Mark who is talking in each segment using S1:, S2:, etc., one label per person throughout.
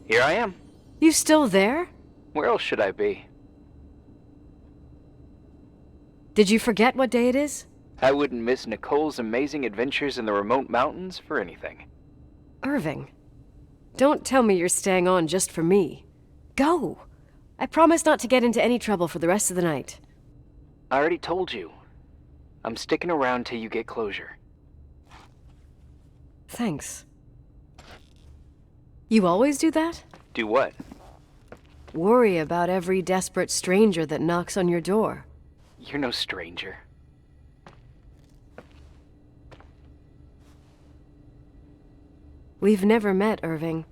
S1: Here I am.
S2: You still there?
S1: Where else should I be?
S2: Did you forget what day it is?
S1: I wouldn't miss Nicole's amazing adventures in the remote mountains for anything.
S2: Irving, don't tell me you're staying on just for me. Go! I promise not to get into any trouble for the rest of the night.
S1: I already told you. I'm sticking around till you get closure.
S2: Thanks. You always do that?
S1: Do what?
S2: Worry about every desperate stranger that knocks on your door.
S1: You're no stranger.
S2: We've never met, Irving.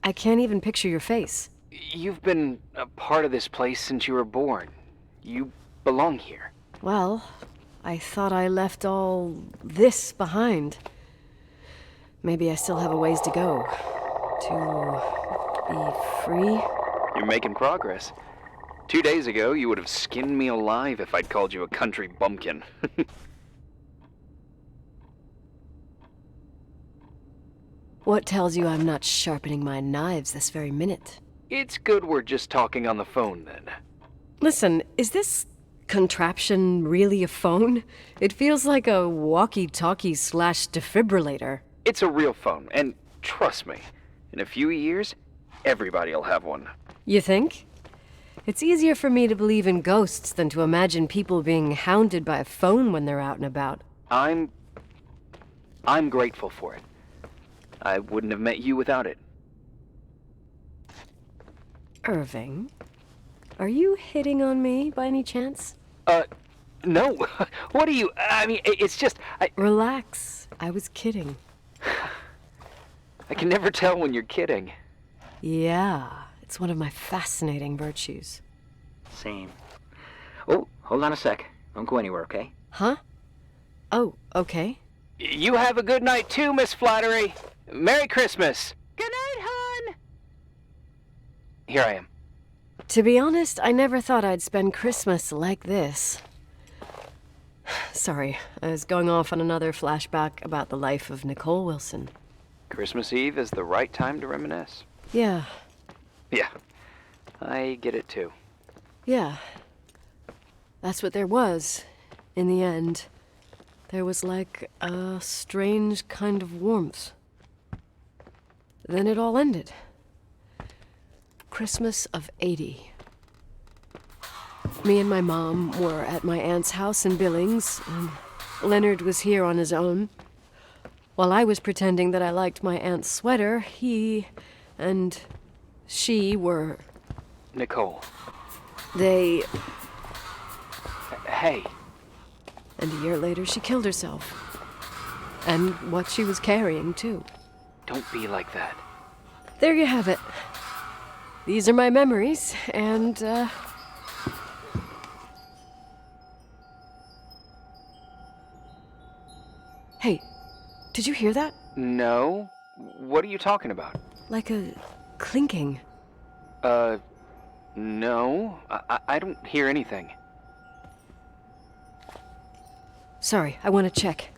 S2: I can't even picture your face.
S1: You've been a part of this place since you were born. You belong here.
S2: Well, I thought I left all this behind. Maybe I still have a ways to go. To be free?
S1: You're making progress. 2 days ago, you would have skinned me alive if I'd called you a country bumpkin.
S2: What tells you I'm not sharpening my knives this very minute?
S1: It's good we're just talking on the phone, then.
S2: Listen, is this contraption really a phone? It feels like a walkie-talkie / defibrillator.
S1: It's a real phone, and trust me, in a few years, everybody'll have one.
S2: You think? It's easier for me to believe in ghosts than to imagine people being hounded by a phone when they're out and about.
S1: I'm grateful for it. I wouldn't have met you without it.
S2: Irving, are you hitting on me by any chance?
S1: No. What are you... I mean, it's just...
S2: Relax. I was kidding.
S1: I can never tell when you're kidding.
S2: Yeah, it's one of my fascinating virtues.
S3: Same. Oh, hold on a sec. Don't go anywhere, okay?
S2: Huh? Oh, okay.
S1: You have a good night too, Miss Flattery. Merry Christmas.
S4: Good night, hon.
S1: Here I am.
S2: To be honest, I never thought I'd spend Christmas like this. Sorry, I was going off on another flashback about the life of Nicole Wilson.
S1: Christmas Eve is the right time to reminisce.
S2: Yeah.
S1: Yeah, I get it too.
S2: Yeah. That's what there was, in the end. There was like a strange kind of warmth. Then it all ended. Christmas of '80. Me and my mom were at my aunt's house in Billings, and Leonard was here on his own. While I was pretending that I liked my aunt's sweater, he and she were...
S1: Nicole.
S2: They...
S1: Hey.
S2: And a year later, she killed herself. And what she was carrying, too.
S1: Don't be like that.
S2: There you have it. These are my memories, and, Hey, did you hear that?
S1: No? What are you talking about?
S2: Like a clinking.
S1: No. I don't hear anything.
S2: Sorry, I want to check.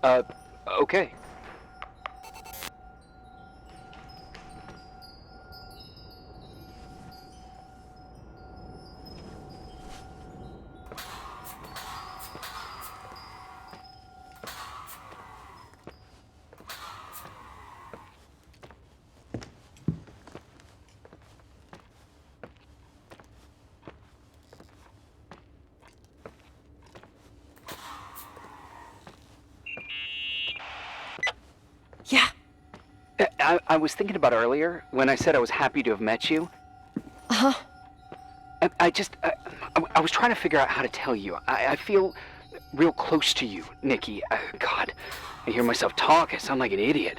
S1: Okay.
S2: Yeah.
S1: I was thinking about earlier, when I said I was happy to have met you.
S2: Uh-huh.
S1: I was trying to figure out how to tell you. I feel real close to you, Nikki. God, I hear myself talk. I sound like an idiot.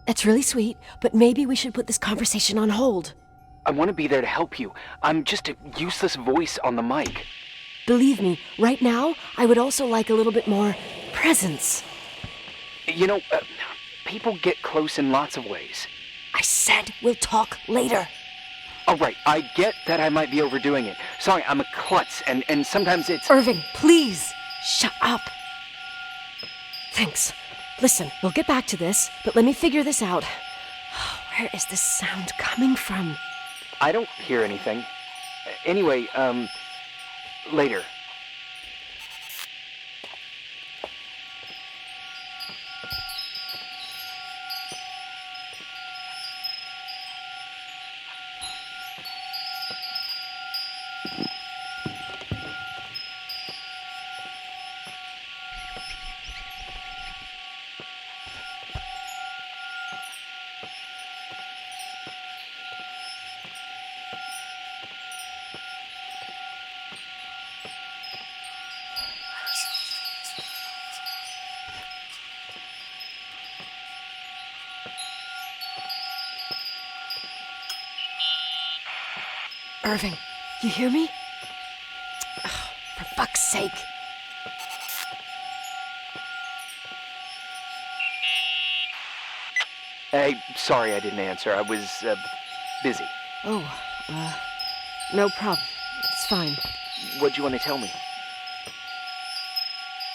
S2: That's really sweet, but maybe we should put this conversation on hold.
S1: I want to be there to help you. I'm just a useless voice on the mic.
S2: Believe me, right now, I would also like a little bit more presence.
S1: You know, people get close in lots of ways.
S2: I said we'll talk later.
S1: All right, I get that I might be overdoing it. Sorry, I'm a klutz, and sometimes it's...
S2: Irving, please, shut up. Thanks. Listen, we'll get back to this, but let me figure this out. Where is this sound coming from?
S1: I don't hear anything. Anyway, later.
S2: Irving, you hear me? Ugh, for fuck's sake.
S1: Hey, sorry I didn't answer. I was, busy.
S2: Oh, no problem. It's fine.
S1: What'd you want to tell me?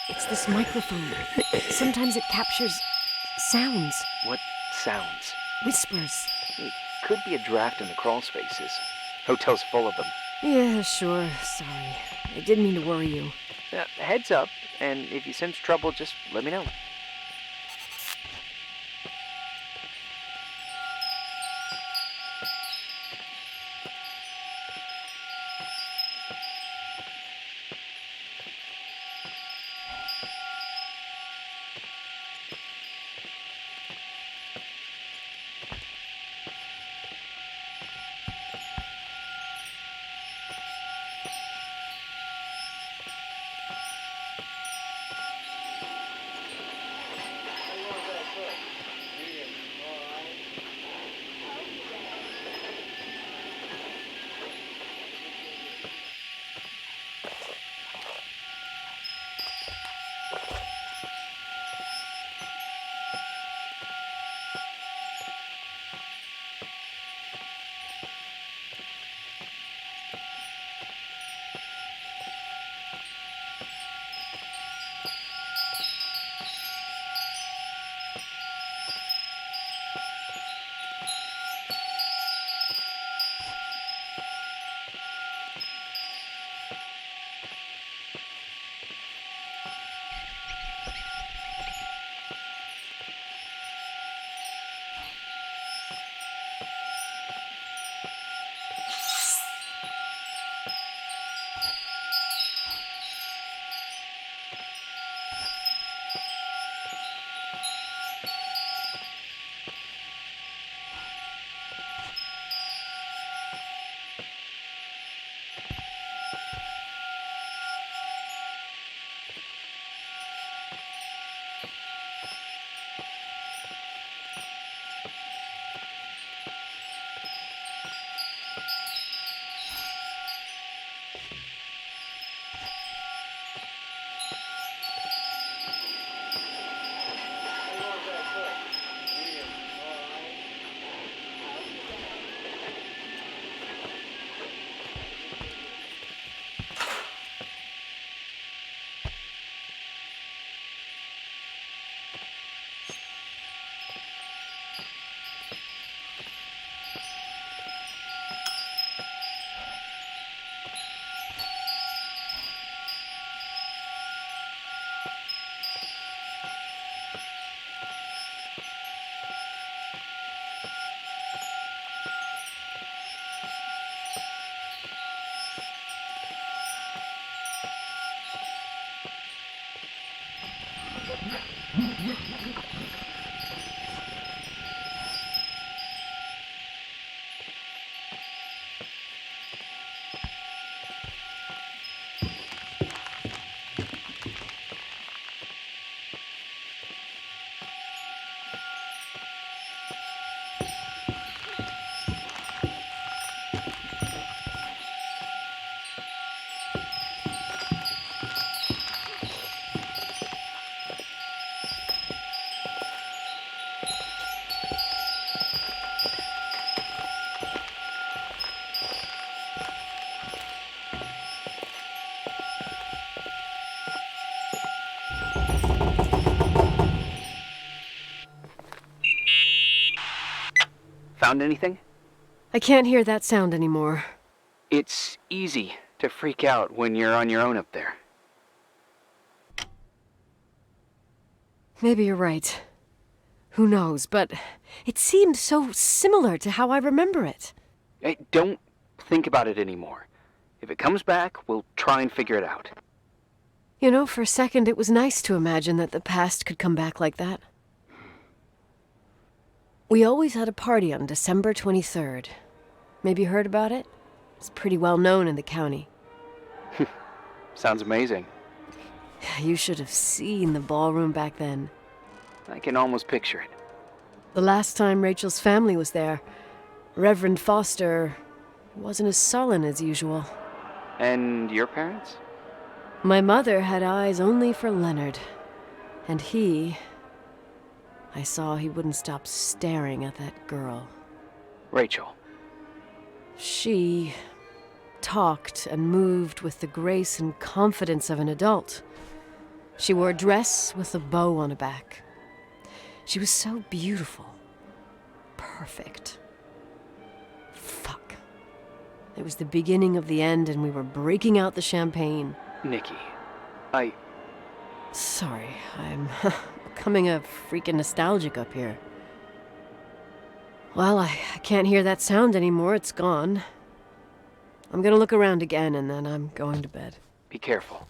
S2: It's this microphone. Sometimes it captures sounds,
S1: What sounds?
S2: whispers.
S1: It could be a draft in the crawl spaces. Hotel's full of them.
S2: Yeah, sure. Sorry. I didn't mean to worry you.
S1: Heads up, and if you sense trouble, just let me know. Found anything?
S2: I can't hear that sound anymore.
S1: It's easy to freak out when you're on your own up there.
S2: Maybe you're right. Who knows, but it seemed so similar to how I remember it.
S1: Hey, don't think about it anymore. If it comes back, we'll try and figure it out.
S2: You know, for a second it was nice to imagine that the past could come back like that. We always had a party on December 23rd. Maybe you heard about it? It's pretty well known in the county.
S1: Sounds amazing.
S2: You should have seen the ballroom back then.
S1: I can almost picture it.
S2: The last time Rachel's family was there, Reverend Foster wasn't as sullen as usual.
S1: And your parents?
S2: My mother had eyes only for Leonard. And I saw he wouldn't stop staring at that girl.
S1: Rachel.
S2: She talked and moved with the grace and confidence of an adult. She wore a dress with a bow on her back. She was so beautiful. Perfect. Fuck. It was the beginning of the end and we were breaking out the champagne.
S1: Nikki,
S2: Sorry, I'm becoming a freaking nostalgic up here. Well, I can't hear that sound anymore. It's gone. I'm gonna look around again and then I'm going to bed.
S1: Be careful.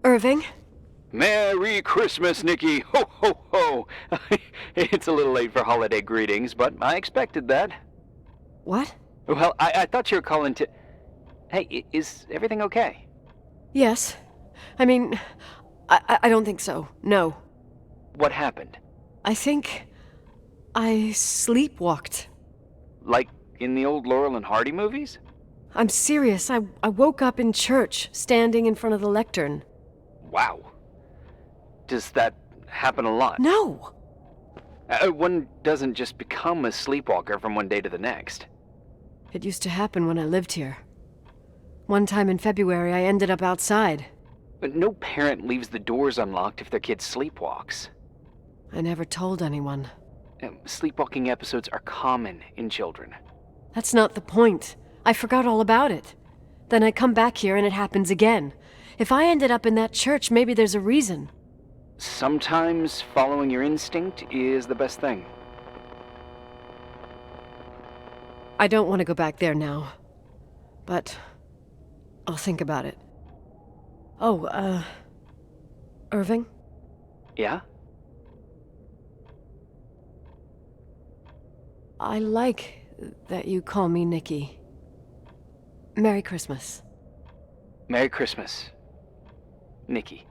S2: Irving?
S1: Merry Christmas, Nikki! Ho, ho, ho! It's a little late for holiday greetings, but I expected that.
S2: What?
S1: Well, I thought you were calling to... Hey, is everything okay?
S2: Yes. I mean, I don't think so. No.
S1: What happened?
S2: I think I sleepwalked.
S1: Like in the old Laurel and Hardy movies?
S2: I'm serious. I woke up in church, standing in front of the lectern.
S1: Wow. Does that happen a lot?
S2: No!
S1: One doesn't just become a sleepwalker from one day to the next.
S2: It used to happen when I lived here. One time in February, I ended up outside.
S1: But no parent leaves the doors unlocked if their kid sleepwalks.
S2: I never told anyone.
S1: Sleepwalking episodes are common in children.
S2: That's not the point. I forgot all about it. Then I come back here and it happens again. If I ended up in that church, maybe there's a reason.
S1: Sometimes following your instinct is the best thing.
S2: I don't want to go back there now. But I'll think about it. Oh, Irving?
S1: Yeah?
S2: I like that you call me Nikki. Merry Christmas.
S1: Merry Christmas, Nikki.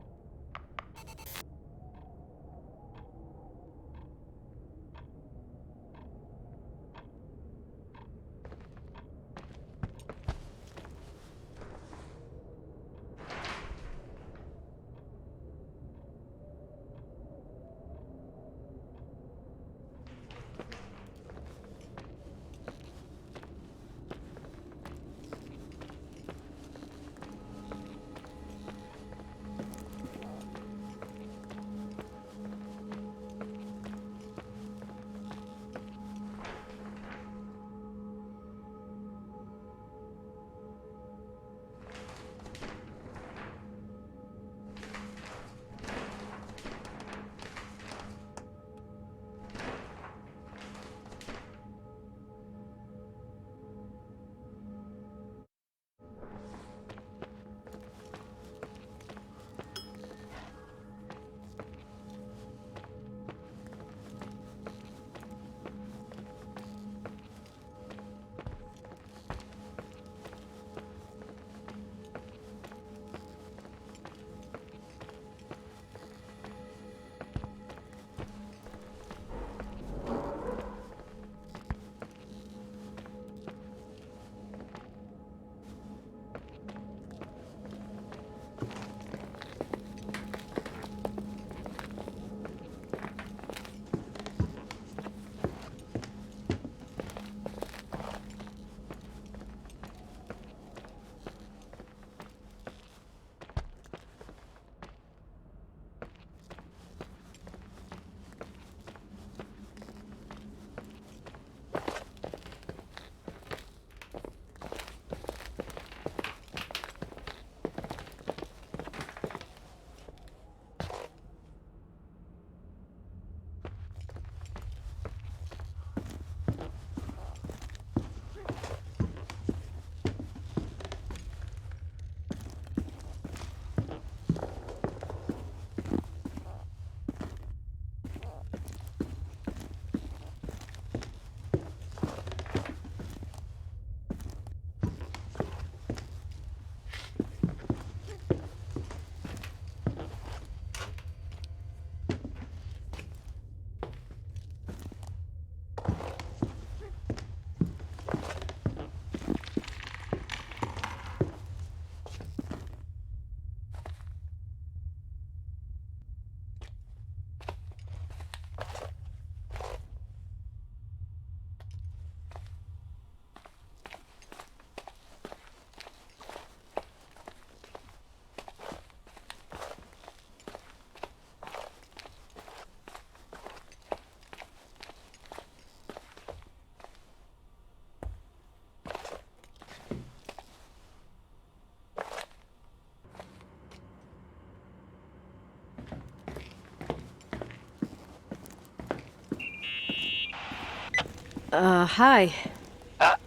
S2: Hi.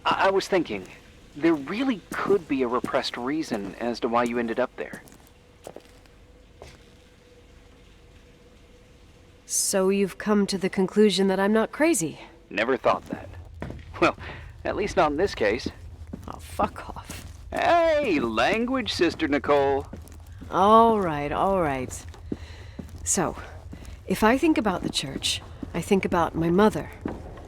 S1: I was thinking, there really could be a repressed reason as to why you ended up there.
S2: So you've come to the conclusion that I'm not crazy?
S1: Never thought that. Well, at least not in this case.
S2: Oh, fuck off.
S1: Hey, language, Sister Nicole.
S2: All right, all right. So, if I think about the church, I think about my mother.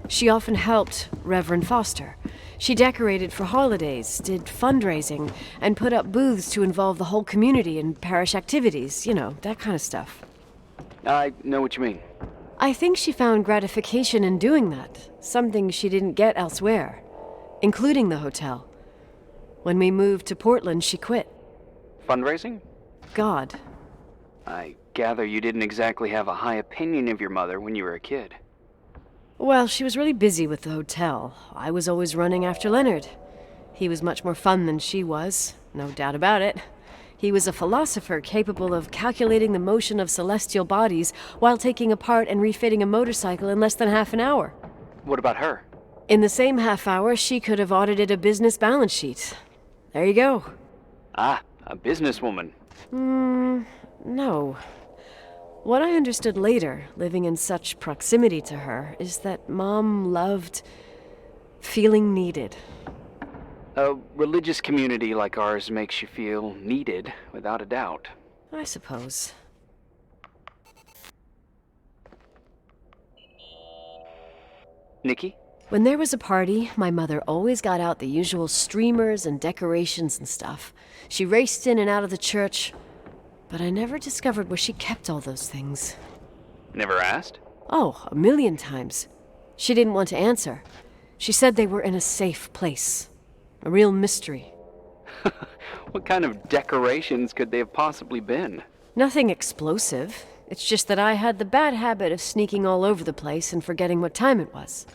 S2: She often helped Reverend Foster. She decorated for holidays, did fundraising, and put up booths to involve the whole community in parish activities, you know, that kind of stuff.
S1: I know what you mean.
S2: I think she found gratification in doing that, something she didn't get elsewhere, including the hotel. When we moved to Portland, she quit.
S1: Fundraising?
S2: God.
S1: I gather you didn't exactly have a high opinion of your mother when you were a kid.
S2: Well, she was really busy with the hotel. I was always running after Leonard. He was much more fun than she was, no doubt about it. He was a philosopher capable of calculating the motion of celestial bodies while taking apart and refitting a motorcycle in less than half an hour.
S1: What about her?
S2: In the same half hour, she could have audited a business balance sheet. There you go.
S1: Ah, a businesswoman.
S2: No. What I understood later, living in such proximity to her, is that Mom loved feeling needed.
S1: A religious community like ours makes you feel needed, without a doubt.
S2: I suppose.
S1: Nikki?
S2: When there was a party, my mother always got out the usual streamers and decorations and stuff. She raced in and out of the church, but I never discovered where she kept all those things.
S1: Never asked?
S2: Oh, a million times. She didn't want to answer. She said they were in a safe place. A real mystery.
S1: What kind of decorations could they have possibly been?
S2: Nothing explosive. It's just that I had the bad habit of sneaking all over the place and forgetting what time it was.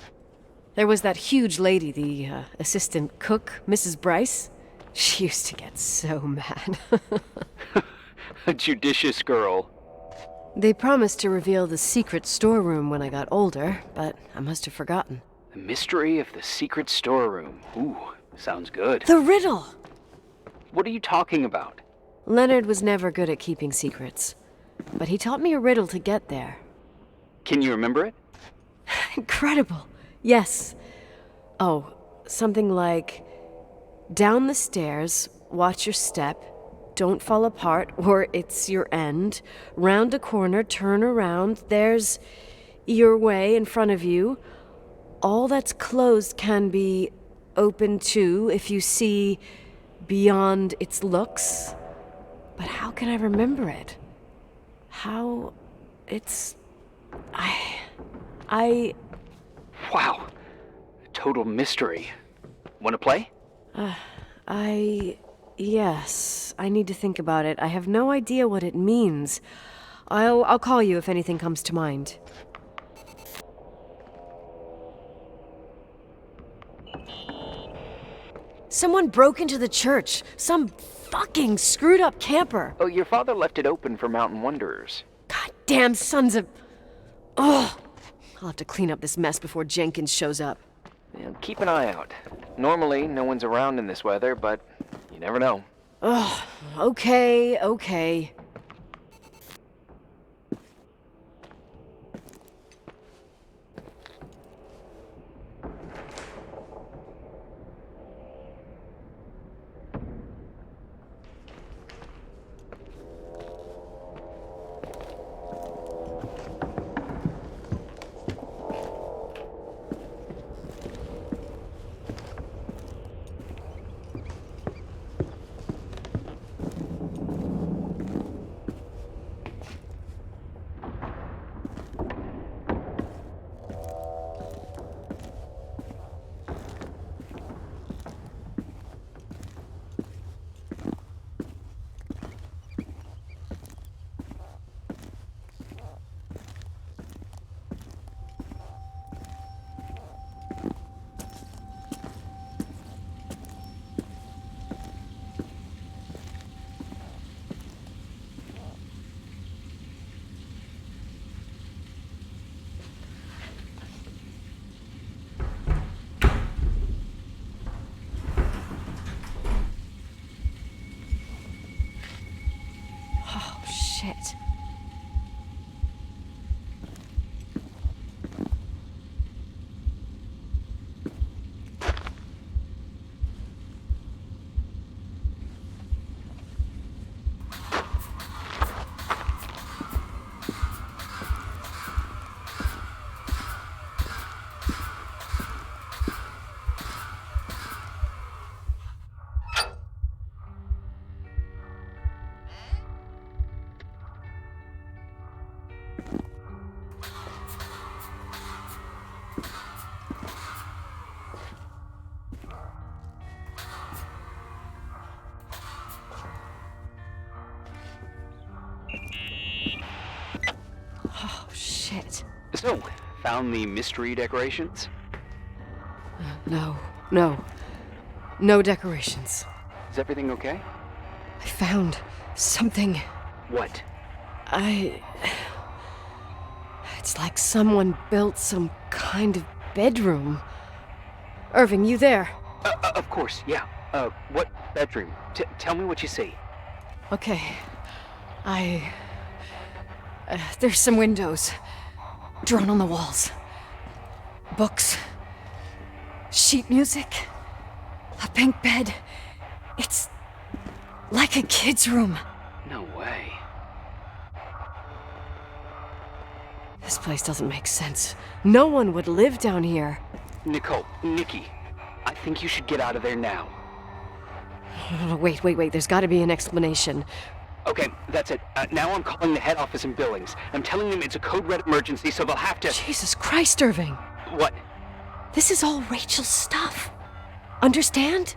S2: There was that huge lady, the assistant cook, Mrs. Bryce. She used to get so mad.
S1: A judicious girl.
S2: They promised to reveal the secret storeroom when I got older, but I must have forgotten.
S1: The mystery of the secret storeroom. Ooh, sounds good.
S2: The riddle!
S1: What are you talking about?
S2: Leonard was never good at keeping secrets, but he taught me a riddle to get there.
S1: Can you remember it?
S2: Incredible. Yes. Oh, something like, down the stairs, watch your step, don't fall apart or it's your end, round a corner, turn around, there's your way in front of you. All that's closed can be open too if you see beyond its looks. But how can I remember it? How it's... I...
S1: Wow. A total mystery. Want to play?
S2: Yes, I need to think about it. I have no idea what it means. I'll call you if anything comes to mind. Someone broke into the church. Some fucking screwed up camper.
S1: Oh, your father left it open for mountain wanderers.
S2: Goddamn sons of... Ugh. I'll have to clean up this mess before Jenkins shows up.
S1: Yeah, keep an eye out. Normally, no one's around in this weather, but you never know.
S2: Ugh. Okay. Shit. Oh, shit.
S1: So, found the mystery decorations?
S2: No. No decorations.
S1: Is everything okay?
S2: I found something.
S1: What?
S2: It's like someone built some kind of bedroom. Irving, you there?
S1: Of course, yeah. What bedroom? Tell me what you see.
S2: Okay. There's some windows. Drawn on the walls. Books. Sheet music. A pink bed. It's like a kid's room.
S1: No way.
S2: This place doesn't make sense. No one would live down here.
S1: Nikki, I think you should get out of there now.
S2: Wait. There's got to be an explanation.
S1: Okay, that's it. Now I'm calling the head office in Billings. I'm telling them it's a code red emergency, so they'll have to...
S2: Jesus Christ, Irving.
S1: What?
S2: This is all Rachel's stuff. Understand?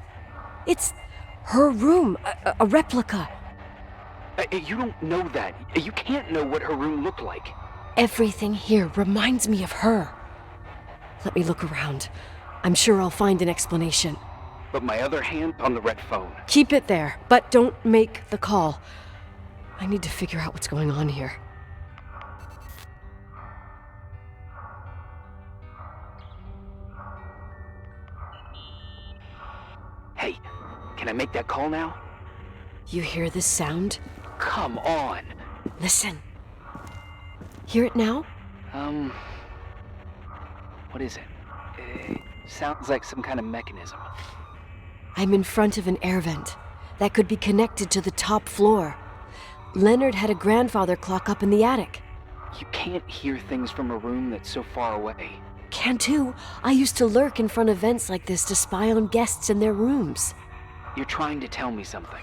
S2: It's her room, a replica.
S1: You don't know that. You can't know what her room looked like.
S2: Everything here reminds me of her. Let me look around. I'm sure I'll find an explanation.
S1: But my other hand on the red phone.
S2: Keep it there, but don't make the call. I need to figure out what's going on here.
S1: Hey, can I make that call now?
S2: You hear this sound?
S1: Come on.
S2: Listen. Hear it now?
S1: What is it? Sounds like some kind of mechanism.
S2: I'm in front of an air vent that could be connected to the top floor. Leonard had a grandfather clock up in the attic.
S1: You can't hear things from a room that's so far away.
S2: Can too. I used to lurk in front of vents like this to spy on guests in their rooms.
S1: You're trying to tell me something.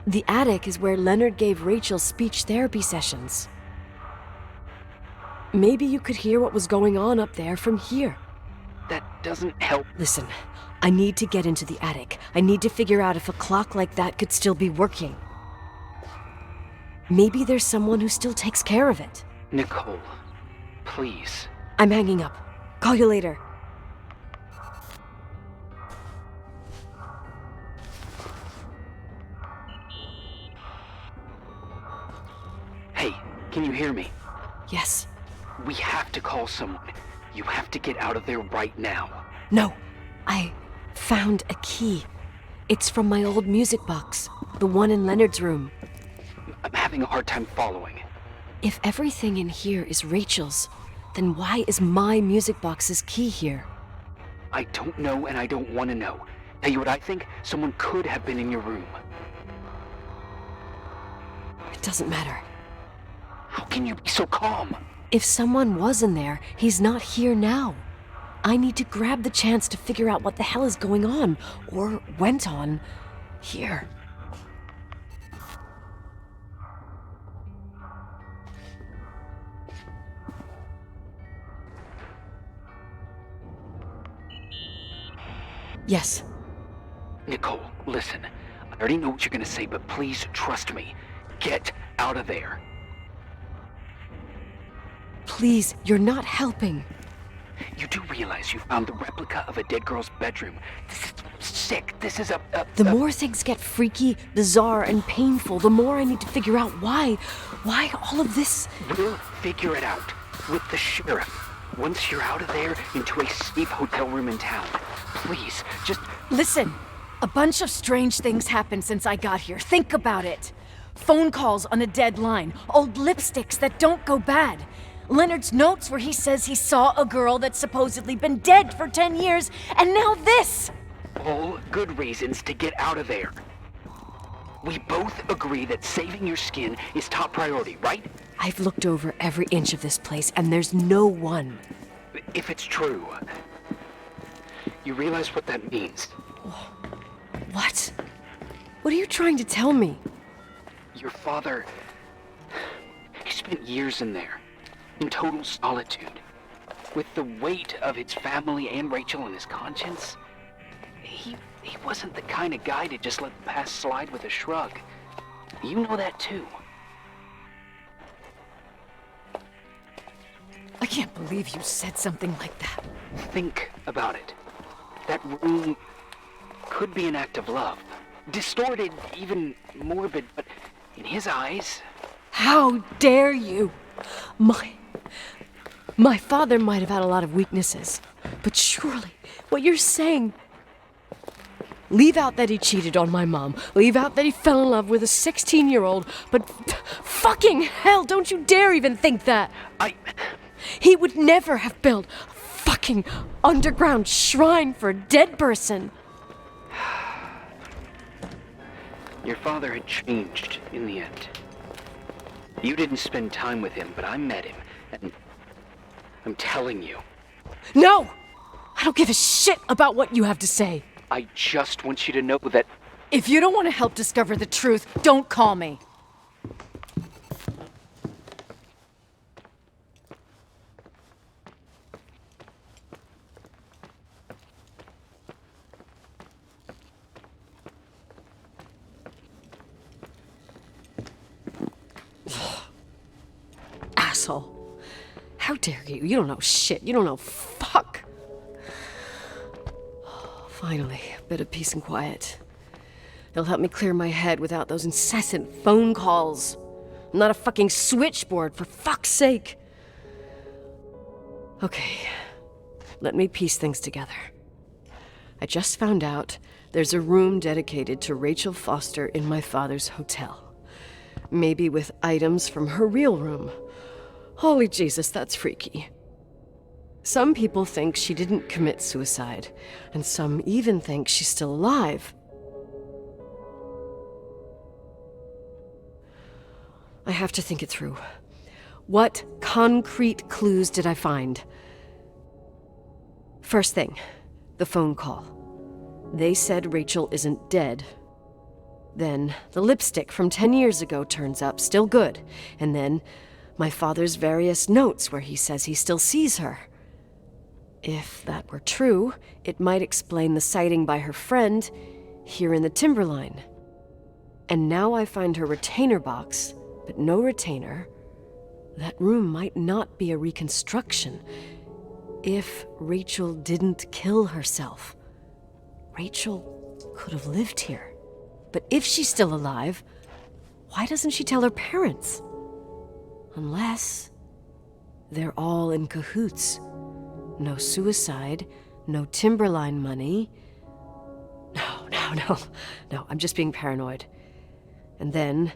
S2: The attic is where Leonard gave Rachel speech therapy sessions. Maybe you could hear what was going on up there from here.
S1: That doesn't help.
S2: Listen, I need to get into the attic. I need to figure out if a clock like that could still be working. Maybe there's someone who still takes care of it.
S1: Nicole, please.
S2: I'm hanging up. Call you later.
S1: Hey, can you hear me?
S2: Yes.
S1: We have to call someone. You have to get out of there right now.
S2: No, I found a key. It's from my old music box, the one in Leonard's room.
S1: I'm having a hard time following.
S2: If everything in here is Rachel's, then why is my music box's key here?
S1: I don't know and I don't want to know. Tell you what I think? Someone could have been in your room.
S2: It doesn't matter.
S1: How can you be so calm?
S2: If someone was in there, he's not here now. I need to grab the chance to figure out what the hell is going on, or went on, here. Yes.
S1: Nicole, listen. I already know what you're gonna say, but please trust me. Get out of there.
S2: Please, you're not helping.
S1: You do realize you found the replica of a dead girl's bedroom. This is sick. This is a
S2: The more things get freaky, bizarre, and painful, the more I need to figure out why all of this...
S1: We'll figure it out. With the sheriff. Once you're out of there, into a safe hotel room in town. Please, just...
S4: Listen, a bunch of strange things happened since I got here. Think about it. Phone calls on a dead line, old lipsticks that don't go bad. Leonard's notes where he says he saw a girl that's supposedly been dead for 10 years, and now this!
S1: All good reasons to get out of there. We both agree that saving your skin is top priority, right?
S2: I've looked over every inch of this place, and there's no one.
S1: If it's true, you realize what that means.
S2: What? What are you trying to tell me?
S1: Your father, he spent years in there, in total solitude. With the weight of his family and Rachel on his conscience, he wasn't the kind of guy to just let the past slide with a shrug. You know that too.
S4: I can't believe you said something like that.
S1: Think about it. That room could be an act of love. Distorted, even morbid, but in his eyes...
S2: How dare you? My father might have had a lot of weaknesses, but surely what you're saying... Leave out that he cheated on my mom. Leave out that he fell in love with a 16-year-old, but fucking hell, don't you dare even think that! He would never have built a fucking underground shrine for a dead person.
S1: Your father had changed in the end. You didn't spend time with him, but I met him, and I'm telling you.
S2: No! I don't give a shit about what you have to say.
S1: I just want you to know that...
S4: If you don't want to help discover the truth, don't call me.
S2: Asshole. How dare you? You don't know shit. You don't know fuck. Finally, a bit of peace and quiet. It'll help me clear my head without those incessant phone calls. I'm not a fucking switchboard, for fuck's sake. Okay, let me piece things together. I just found out there's a room dedicated to Rachel Foster in my father's hotel. Maybe with items from her real room. Holy Jesus, that's freaky. Some people think she didn't commit suicide, and some even think she's still alive. I have to think it through. What concrete clues did I find? First thing, the phone call. They said Rachel isn't dead. Then the lipstick from 10 years ago turns up, still good. And then my father's various notes where he says he still sees her. If that were true, it might explain the sighting by her friend here in the timberline. And now I find her retainer box, but no retainer. That room might not be a reconstruction. If Rachel didn't kill herself, Rachel could have lived here. But if she's still alive, why doesn't she tell her parents? Unless they're all in cahoots. No suicide, no timberline money. No, I'm just being paranoid. And then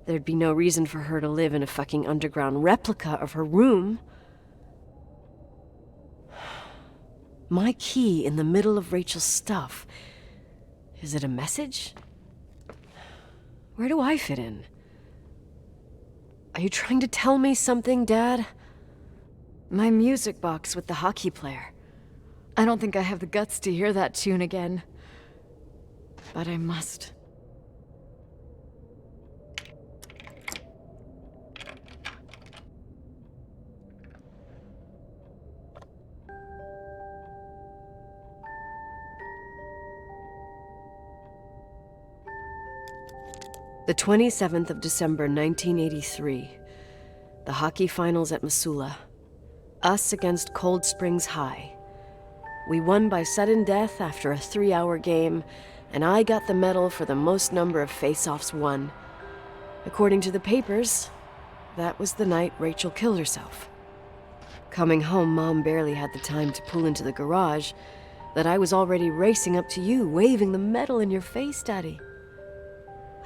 S2: there'd be no reason for her to live in a fucking underground replica of her room. My key in the middle of Rachel's stuff. Is it a message? Where do I fit in? Are you trying to tell me something, Dad?
S4: My music box with the hockey player. I don't think I have the guts to hear that tune again. But I must.
S2: The 27th of December, 1983. The hockey finals at Missoula. Us against Cold Springs High. We won by sudden death after a 3-hour game, and I got the medal for the most number of face-offs won. According to the papers, that was the night Rachel killed herself. Coming home, Mom barely had the time to pull into the garage that I was already racing up to you, waving the medal in your face, Daddy.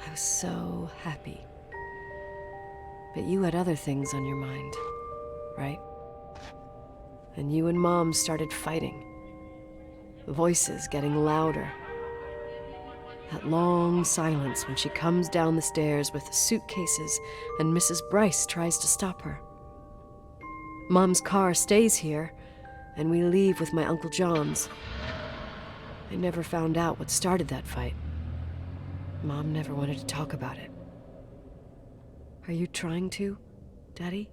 S2: I was so happy. But you had other things on your mind, right? And you and Mom started fighting. Voices getting louder. That long silence when she comes down the stairs with the suitcases and Mrs. Bryce tries to stop her. Mom's car stays here, and we leave with my Uncle John's. I never found out what started that fight. Mom never wanted to talk about it. Are you trying to, Daddy?